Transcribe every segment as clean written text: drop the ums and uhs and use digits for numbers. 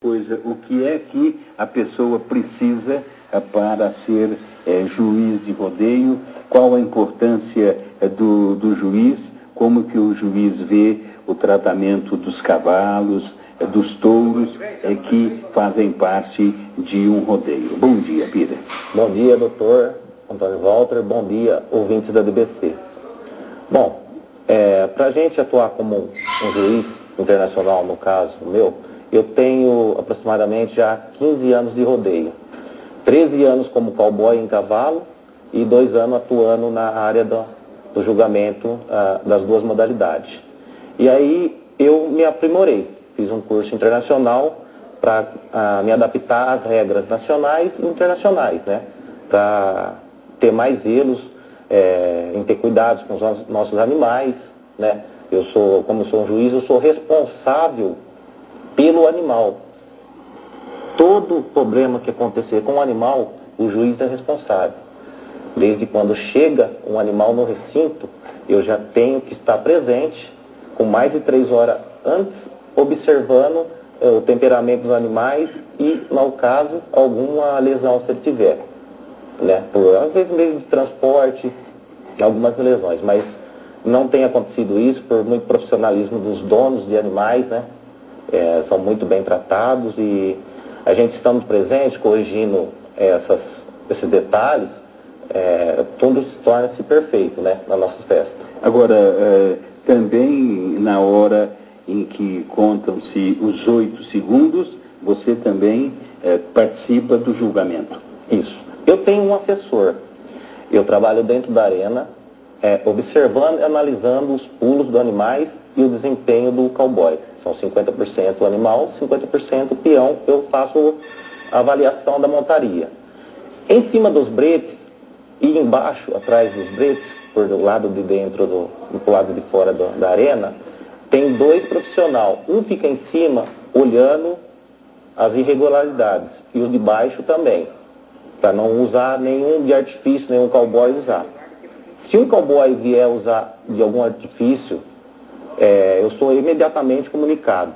coisa, o que é que a pessoa precisa para ser juiz de rodeio? Qual a importância do juiz? Como que o juiz vê o tratamento dos cavalos, dos touros que fazem parte de um rodeio? Bom dia, Pira. Bom dia, doutor Antônio Walter. Bom dia, ouvintes da DBC. Bom, para a gente atuar como um juiz internacional, no caso meu, eu tenho aproximadamente já 15 anos de rodeio. 13 anos como cowboy em cavalo e 2 anos atuando na área do julgamento das duas modalidades. E aí eu me aprimorei, fiz um curso internacional para me adaptar às regras nacionais e internacionais, né? Para ter mais zelos em ter cuidados com os nossos animais, né? Como eu sou um juiz, eu sou responsável pelo animal. Todo problema que acontecer com o animal, o juiz é responsável. Desde quando chega um animal no recinto, eu já tenho que estar presente com mais de 3 horas antes, observando o temperamento dos animais e, no caso, alguma lesão se ele tiver. Né? Às vezes meio de transporte, algumas lesões, mas não tem acontecido isso por muito profissionalismo dos donos de animais, né? São muito bem tratados e a gente estando presente, corrigindo esses detalhes, tudo se torna-se perfeito, né, na nossa festa. Agora, também na hora em que contam-se os 8 segundos, você também participa do julgamento. Isso. Eu tenho um assessor. Eu trabalho dentro da arena, observando e analisando os pulos dos animais e o desempenho do cowboy. São 50% animal, 50% peão. Eu faço a avaliação da montaria. Em cima dos bretes e embaixo, atrás dos bretes, por do lado de dentro, do lado de fora da arena, tem 2 profissionais. Um fica em cima, olhando as irregularidades, e o de baixo também, para não usar nenhum de artifício, nenhum cowboy usar. Se um cowboy vier usar de algum artifício, eu sou imediatamente comunicado.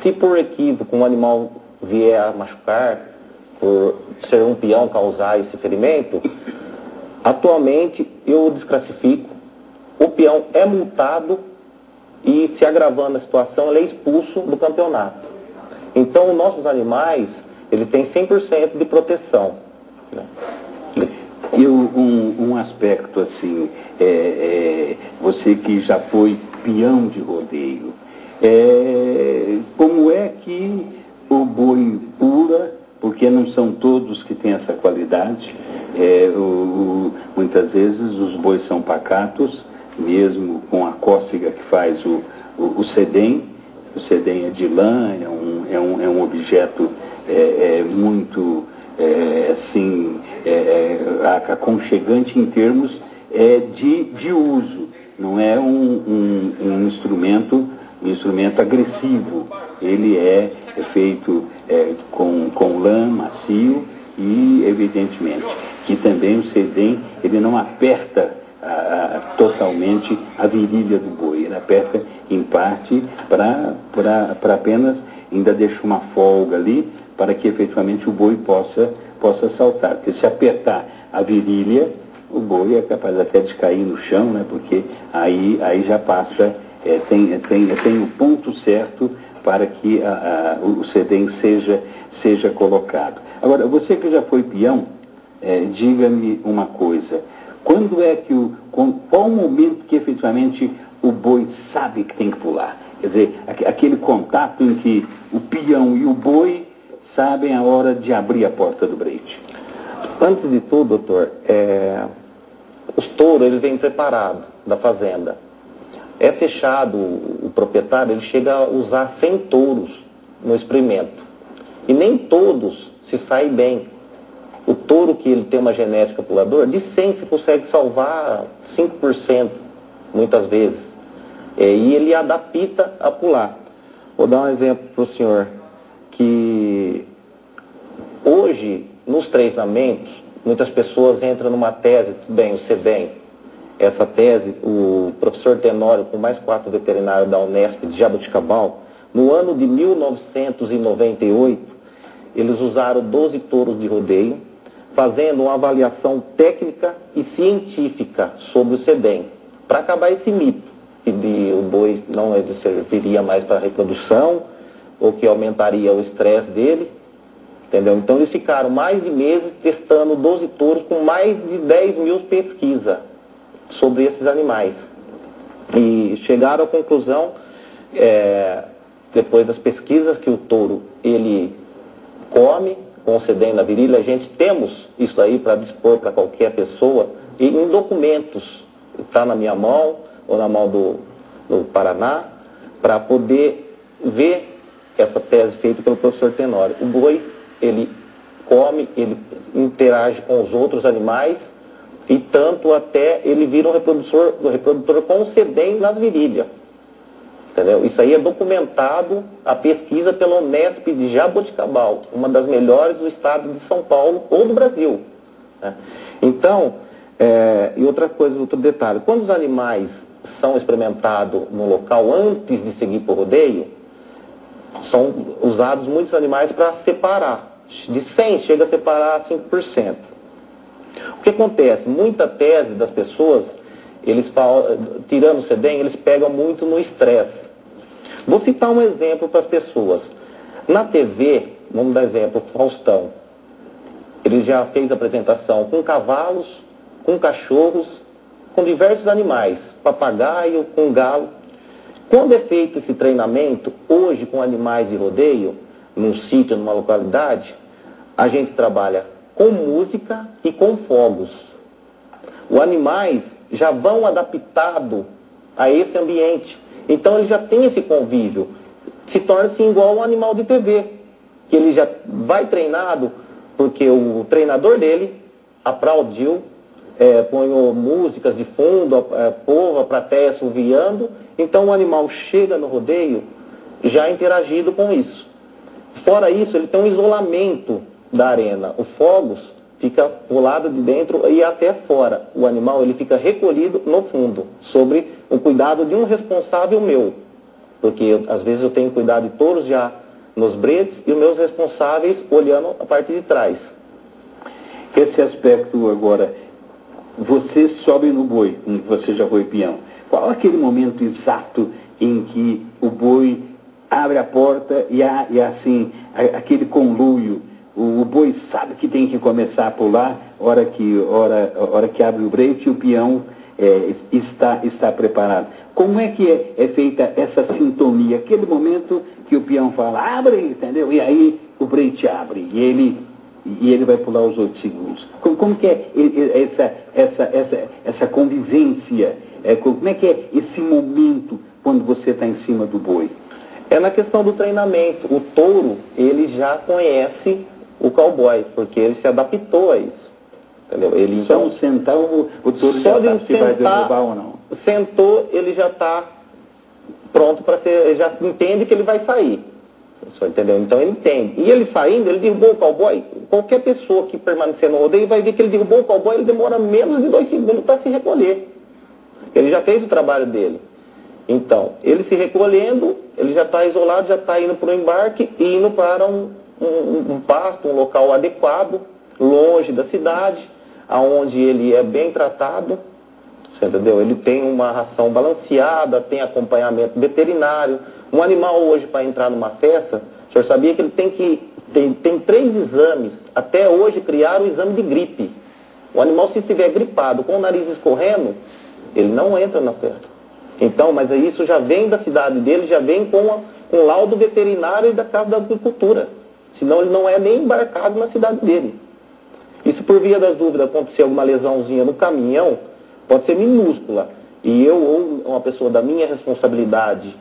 Se por equívoco um animal vier a machucar, por ser um peão causar esse ferimento, atualmente eu o desclassifico, o peão é multado e, se agravando a situação, ele é expulso do campeonato. Então, os nossos animais, ele tem 100% de proteção. Né? E um aspecto assim, você que já foi peão de rodeio, como é que o boi pula, porque não são todos que têm essa qualidade, muitas vezes os bois são pacatos, mesmo com a cócega que faz o sedem. O sedem é de lã, é um objeto muito assim, aconchegante em termos de uso. Não é um instrumento agressivo. Ele é feito com lã, macio, e evidentemente que também o sedem, ele não aperta totalmente a virilha do boi, ele aperta em parte para apenas, ainda deixa uma folga ali para que efetivamente o boi possa saltar, porque se apertar a virilha, o boi é capaz até de cair no chão, né? Porque aí já passa, tem o ponto certo para que o sedem seja colocado. Agora, você que já foi peão, diga-me uma coisa, qual o momento que efetivamente o boi sabe que tem que pular? Quer dizer, aquele contato em que o peão e o boi sabem a hora de abrir a porta do brete. Antes de tudo, doutor, os touros, eles vêm preparados da fazenda. É fechado, o proprietário, ele chega a usar 100 touros no experimento. E nem todos se saem bem. O touro que ele tem uma genética puladora, de 100 se consegue salvar 5%, muitas vezes. E ele adapta a pular. Vou dar um exemplo para o senhor, que hoje, nos treinamentos, muitas pessoas entram numa tese, tudo bem, o sedem. Essa tese, o professor Tenório, com mais 4 veterinários da Unesp de Jaboticabal, No ano de 1998, eles usaram 12 touros de rodeio, fazendo uma avaliação técnica e científica sobre o SEDEM, para acabar esse mito, que o boi não serviria mais para reprodução, ou que aumentaria o estresse dele, entendeu? Então eles ficaram mais de meses testando 12 touros com mais de 10 mil pesquisas sobre esses animais. E chegaram à conclusão, depois das pesquisas, que o touro, ele come com o SEDEM na virilha. A gente temos isso aí para dispor para qualquer pessoa, e em documentos, está na minha mão, ou na mão do Paraná, para poder ver essa tese feita pelo professor Tenório. O boi, ele come, ele interage com os outros animais, e tanto até ele vira um reprodutor com o SEDEM nas virilhas. Entendeu? Isso aí é documentado, a pesquisa pela Unesp de Jaboticabal, uma das melhores do estado de São Paulo ou do Brasil, né? Então, e outra coisa, outro detalhe, quando os animais são experimentados no local antes de seguir para o rodeio, são usados muitos animais para separar. De 100 chega a separar 5%. O que acontece? Muita tese das pessoas, eles tirando o SEDEM, eles pegam muito no estresse. Vou citar um exemplo para as pessoas. Na TV, vamos dar exemplo, Faustão. Ele já fez apresentação com cavalos, com cachorros, com diversos animais, papagaio, com galo. Quando é feito esse treinamento, hoje com animais de rodeio, num sítio, numa localidade, a gente trabalha com música e com fogos. Os animais já vão adaptados a esse ambiente. Então ele já tem esse convívio. Se torna-se igual um animal de TV, que ele já vai treinado, porque o treinador dele aplaudiu, põe músicas de fundo, povo, a plateia assoviando. Então o animal chega no rodeio já interagido com isso. Fora isso, ele tem um isolamento da arena. O fogos fica do lado de dentro e até fora. O animal, ele fica recolhido no fundo, sobre o cuidado de um responsável meu. Porque às vezes eu tenho cuidado de touros já nos bredes e os meus responsáveis olhando a parte de trás. Esse aspecto agora, você sobe no boi, você já foi peão. Qual é aquele momento exato em que o boi abre a porta e assim, aquele conluio, o boi sabe que tem que começar a pular, hora que abre o brete, o peão está preparado. Como é que é feita essa sintonia? Aquele momento que o peão fala, abre, entendeu? E aí o brete abre e ele vai pular os 8 segundos. Como que é essa convivência? Como é que é esse momento quando você está em cima do boi? É na questão do treinamento. O touro, ele já conhece o cowboy, porque ele se adaptou a isso. Entendeu? Ele, só sentar, o touro já sabe se vai derrubar ou não. Sentou, ele já está pronto para ser, ele já entende que ele vai sair. Só, entendeu? Então ele entende. E ele saindo, ele derrubou o cowboy. Qualquer pessoa que permanecer no rodeio vai ver que ele derrubou o cowboy, ele demora menos de 2 segundos para se recolher. Ele já fez o trabalho dele. Então, ele se recolhendo, ele já está isolado, já está indo para o embarque e indo para um pasto, um local adequado, longe da cidade, aonde ele é bem tratado, você entendeu? Ele tem uma ração balanceada, tem acompanhamento veterinário. Um animal hoje, para entrar numa festa, o senhor sabia que ele tem 3 exames, até hoje criaram o exame de gripe. O animal, se estiver gripado, com o nariz escorrendo, ele não entra na festa. Então, mas isso já vem da cidade dele, já vem com laudo veterinário e da Casa da Agricultura. Senão ele não é nem embarcado na cidade dele. E se por via das dúvidas acontecer alguma lesãozinha no caminhão, pode ser minúscula. E eu ou uma pessoa da minha responsabilidade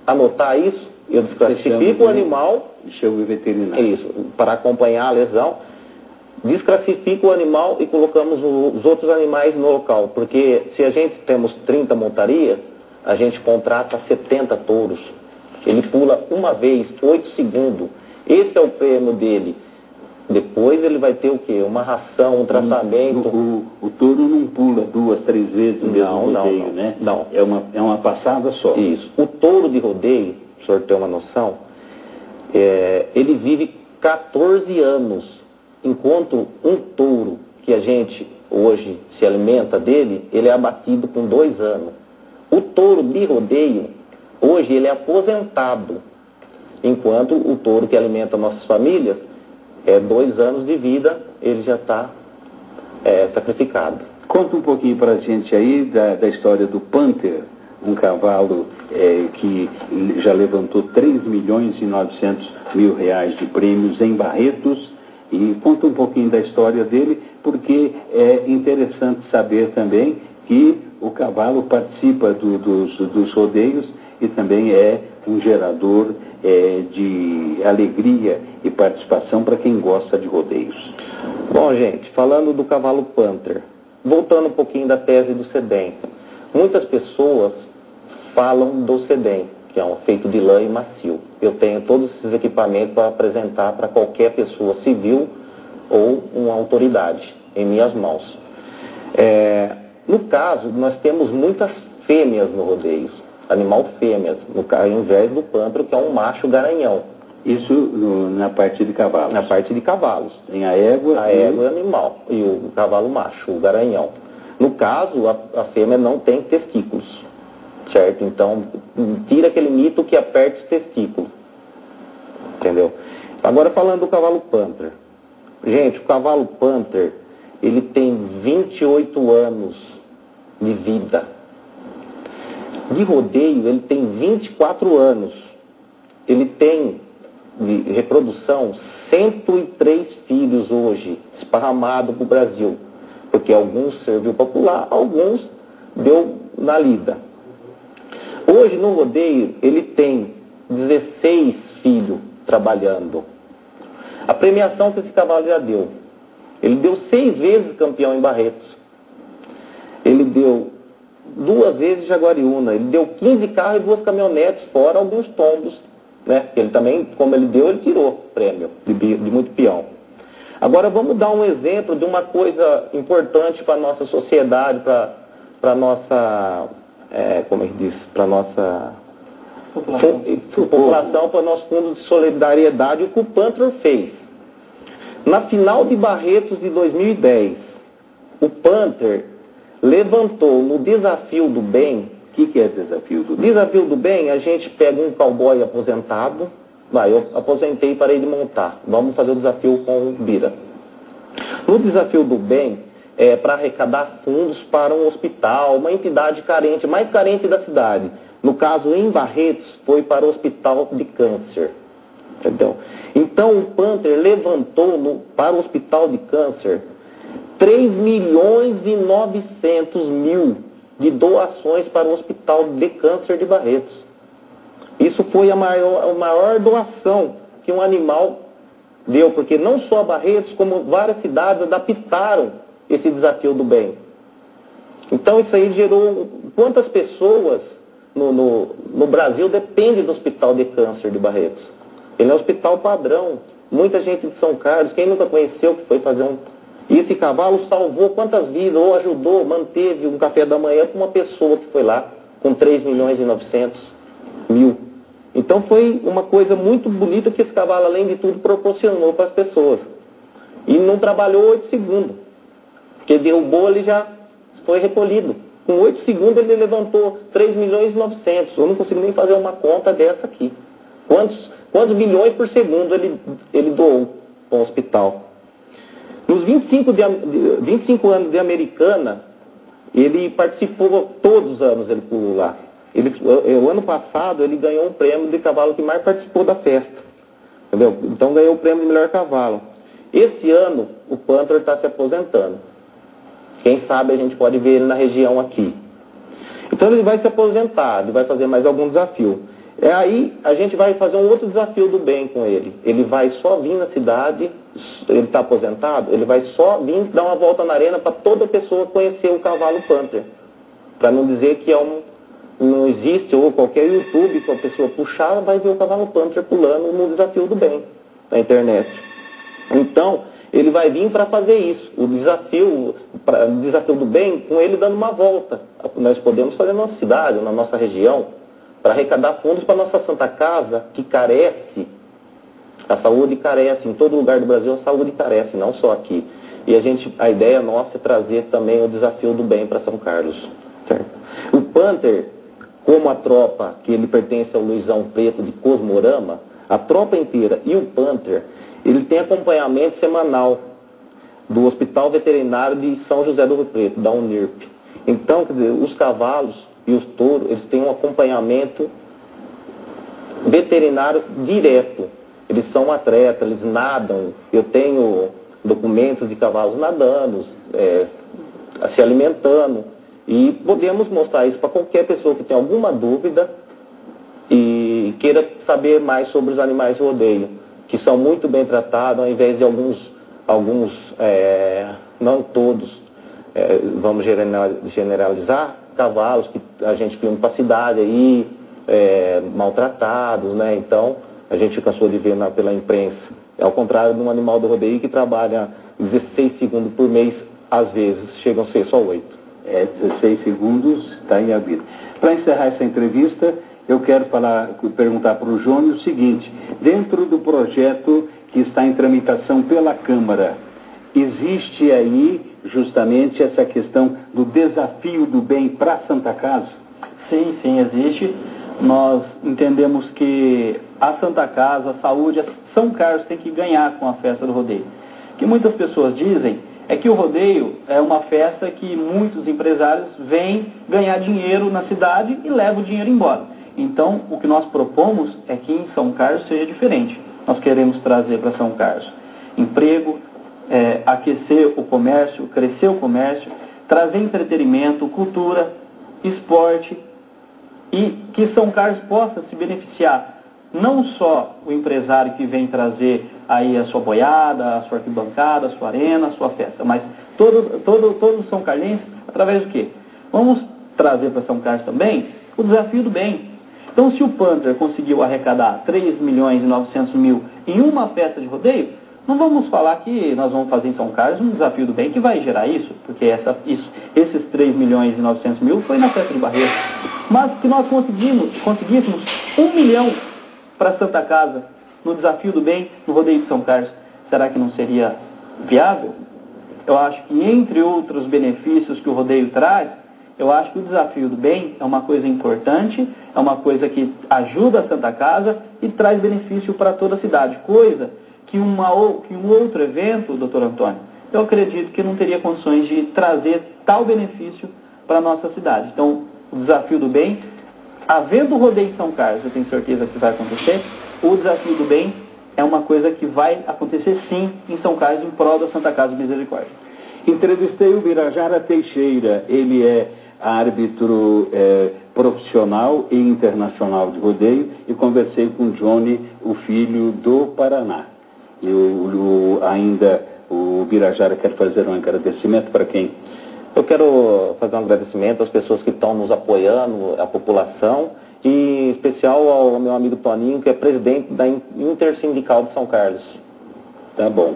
anotar isso, eu desclassifico o animal. Chama o veterinário. Isso, para acompanhar a lesão. Desclassifica o animal e colocamos os outros animais no local. Porque se a gente temos 30 montarias, a gente contrata 70 touros. Ele pula uma vez, 8 segundos. Esse é o prêmio dele. Depois ele vai ter o quê? Uma ração, um tratamento. O touro não pula 2, 3 vezes no mesmo rodeio, né? Não. É uma passada só. Isso. O touro de rodeio, o senhor ter uma noção, ele vive 14 anos, enquanto um touro que a gente hoje se alimenta dele, ele é abatido com 2 anos. O touro de rodeio, hoje ele é aposentado, enquanto o touro que alimenta nossas famílias, 2 anos de vida, ele já está sacrificado. Conta um pouquinho para a gente aí da história do Panther, um cavalo que já levantou 3.900.000 reais de prêmios em Barretos. E conta um pouquinho da história dele, porque é interessante saber também que o cavalo participa dos rodeios e também é um gerador de alegria e participação para quem gosta de rodeios. Bom, gente, falando do cavalo Panther, voltando um pouquinho da tese do sedem, muitas pessoas falam do sedem, que é um feito de lã e macio. Eu tenho todos esses equipamentos para apresentar para qualquer pessoa civil ou uma autoridade em minhas mãos. No caso, nós temos muitas fêmeas no rodeio, animal fêmeas, ao invés do Panther, que é um macho garanhão. Isso na parte de cavalos? Na parte de cavalos. Tem a égua? A égua é animal, e o cavalo macho, o garanhão. No caso, a fêmea não tem testículos, certo? Então, tira aquele mito que aperta os testículos, entendeu? Agora, falando do cavalo Panther. Gente, o cavalo Panther, ele tem 28 anos de vida. De rodeio, ele tem 24 anos. Ele tem de reprodução 103 filhos hoje, esparramados para o Brasil. Porque alguns serviu para pular, alguns deu na lida. Hoje, no rodeio, ele tem 16 filhos trabalhando. A premiação que esse cavalo já deu. Ele deu 6 vezes campeão em Barretos. Ele deu 2 vezes Jaguariúna. Ele deu 15 carros e 2 caminhonetes, fora alguns tombos, né? Ele também, como ele deu, ele tirou prêmio de muito peão. Agora vamos dar um exemplo de uma coisa importante para a nossa sociedade, para a nossa, como é que diz, para a nossa população, para o nosso fundo de solidariedade, o que o Panther fez. Na final de Barretos de 2010, o Panther levantou no Desafio do Bem. O que é Desafio do Bem? Desafio do Bem, a gente pega um cowboy aposentado, eu aposentei e parei de montar, vamos fazer o desafio com o Bira. No Desafio do Bem, para arrecadar fundos para um hospital, uma entidade carente, mais carente da cidade. No caso, em Barretos, foi para o Hospital de Câncer. Entendeu? Então, o Panther levantou para o Hospital de Câncer 3.900.000 de doações para o Hospital de Câncer de Barretos. Isso foi a maior doação que um animal deu, porque não só Barretos, como várias cidades adaptaram esse Desafio do Bem. Então, isso aí gerou... Quantas pessoas no Brasil dependem do Hospital de Câncer de Barretos? Ele é um hospital padrão. Muita gente de São Carlos, quem nunca conheceu, que foi fazer um... E esse cavalo salvou quantas vidas, ou ajudou, manteve um café da manhã para uma pessoa que foi lá, com 3.900.000. Então foi uma coisa muito bonita que esse cavalo, além de tudo, proporcionou para as pessoas. E não trabalhou 8 segundos. Porque derrubou, ele já foi recolhido. Com 8 segundos ele levantou 3.900.000. Eu não consigo nem fazer uma conta dessa aqui. Quantos bilhões por segundo ele doou para o hospital? Nos 25 anos de Americana, ele participou, todos os anos ele pulou lá. O ano passado ele ganhou um prêmio de cavalo que mais participou da festa. Entendeu? Então ganhou o prêmio de melhor cavalo. Esse ano o Panther está se aposentando. Quem sabe a gente pode ver ele na região aqui. Então ele vai se aposentar, ele vai fazer mais algum desafio. Aí a gente vai fazer um outro desafio do bem com ele. Ele vai só vir na cidade, ele está aposentado, ele vai só vir dar uma volta na arena para toda pessoa conhecer o cavalo Panther. Para não dizer que não existe, ou qualquer YouTube que a pessoa puxar, vai ver o cavalo Panther pulando no Desafio do Bem, na internet. Então, ele vai vir para fazer isso. O desafio do bem, com ele dando uma volta. Nós podemos fazer na nossa cidade, na nossa região, para arrecadar fundos para nossa Santa Casa, que carece, a saúde carece, em todo lugar do Brasil a saúde carece, não só aqui. E a ideia nossa é trazer também o desafio do bem para São Carlos. Certo? O Panther, como a tropa, que ele pertence ao Luizão Preto de Cosmorama, a tropa inteira e o Panther, ele tem acompanhamento semanal do Hospital Veterinário de São José do Rio Preto, da UNIRP. Então, quer dizer, os cavalos e os touros, eles têm um acompanhamento veterinário direto. Eles são atletas, eles nadam. Eu tenho documentos de cavalos nadando, se alimentando. E podemos mostrar isso para qualquer pessoa que tenha alguma dúvida e queira saber mais sobre os animais de rodeio, que são muito bem tratados, ao invés de alguns não todos, vamos generalizar, cavalos que a gente filma para a cidade aí, maltratados, né? Então, a gente cansou de ver pela imprensa. Ao contrário de um animal do rodeio que trabalha 16 segundos por mês, às vezes chegam a ser só 8. 16 segundos, está em a vida. Para encerrar essa entrevista, eu quero perguntar para o Jônio o seguinte: dentro do projeto que está em tramitação pela Câmara, existe aí justamente essa questão do desafio do bem para a Santa Casa? Sim, sim, existe. Nós entendemos que a Santa Casa, a saúde, São Carlos tem que ganhar com a festa do rodeio. O que muitas pessoas dizem é que o rodeio é uma festa que muitos empresários vêm ganhar dinheiro na cidade e levam o dinheiro embora. Então, o que nós propomos é que em São Carlos seja diferente. Nós queremos trazer para São Carlos emprego, aquecer o comércio, crescer o comércio, trazer entretenimento, cultura, esporte, e que São Carlos possa se beneficiar, não só o empresário que vem trazer aí a sua boiada, a sua arquibancada, a sua arena, a sua festa, mas todos os são carlenses, através do quê? Vamos trazer para São Carlos também o desafio do bem. Então, se o Panther conseguiu arrecadar 3.900.000 em uma festa de rodeio, não vamos falar que nós vamos fazer em São Carlos um desafio do bem que vai gerar isso, porque esses 3.900.000 foi na festa de Barreiro. Mas que nós conseguíssemos 1 milhão para Santa Casa, no desafio do bem, no rodeio de São Carlos, será que não seria viável? Eu acho que, entre outros benefícios que o rodeio traz, eu acho que o desafio do bem é uma coisa importante, é uma coisa que ajuda a Santa Casa e traz benefício para toda a cidade, coisa que um outro evento, doutor Antônio, eu acredito que não teria condições de trazer tal benefício para a nossa cidade. Então, o desafio do bem, havendo o rodeio em São Carlos, eu tenho certeza que vai acontecer, o desafio do bem é uma coisa que vai acontecer sim em São Carlos, em prol da Santa Casa Misericórdia. Entrevistei o Birajara Teixeira, ele é árbitro profissional e internacional de rodeio, e conversei com o Johnny, o filho do Paraná. E ainda o Birajara quer fazer um agradecimento para quem? Eu quero fazer um agradecimento às pessoas que estão nos apoiando, à população, e em especial ao meu amigo Toninho, que é presidente da Intersindical de São Carlos. Tá bom.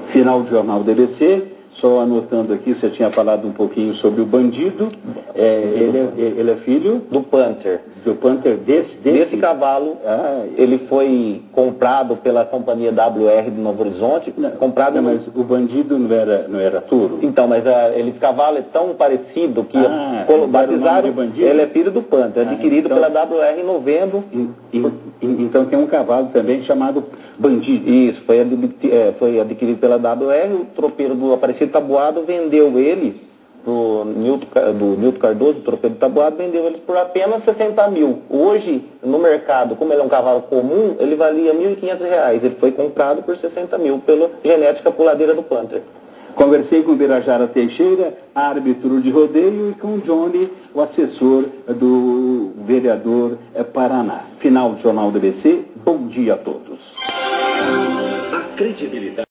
Final do Jornal DBC, só anotando aqui, você tinha falado um pouquinho sobre o bandido. Ele é filho do Panther. Do Panther desse cavalo. Ele foi comprado pela companhia WR de Novo Horizonte. Mas o bandido não era touro? Então, mas esse cavalo é tão parecido que batizaram. Ele é filho do Panther, adquirido pela WR em novembro. Então tem um cavalo também chamado Bandido. Isso, foi adquirido pela WR, o tropeiro do Aparecido Taboado vendeu ele do Nilton Cardoso, o tropeiro do Taboado, vendeu ele por apenas 60 mil. Hoje, no mercado, como ele é um cavalo comum, ele valia R$ 1.500. Ele foi comprado por 60 mil pela genética puladeira do Panther. Conversei com o Birajara Teixeira, árbitro de rodeio, e com o Johnny, o assessor do vereador Paraná. Final do Jornal DBC, bom dia a todos. A credibilidade.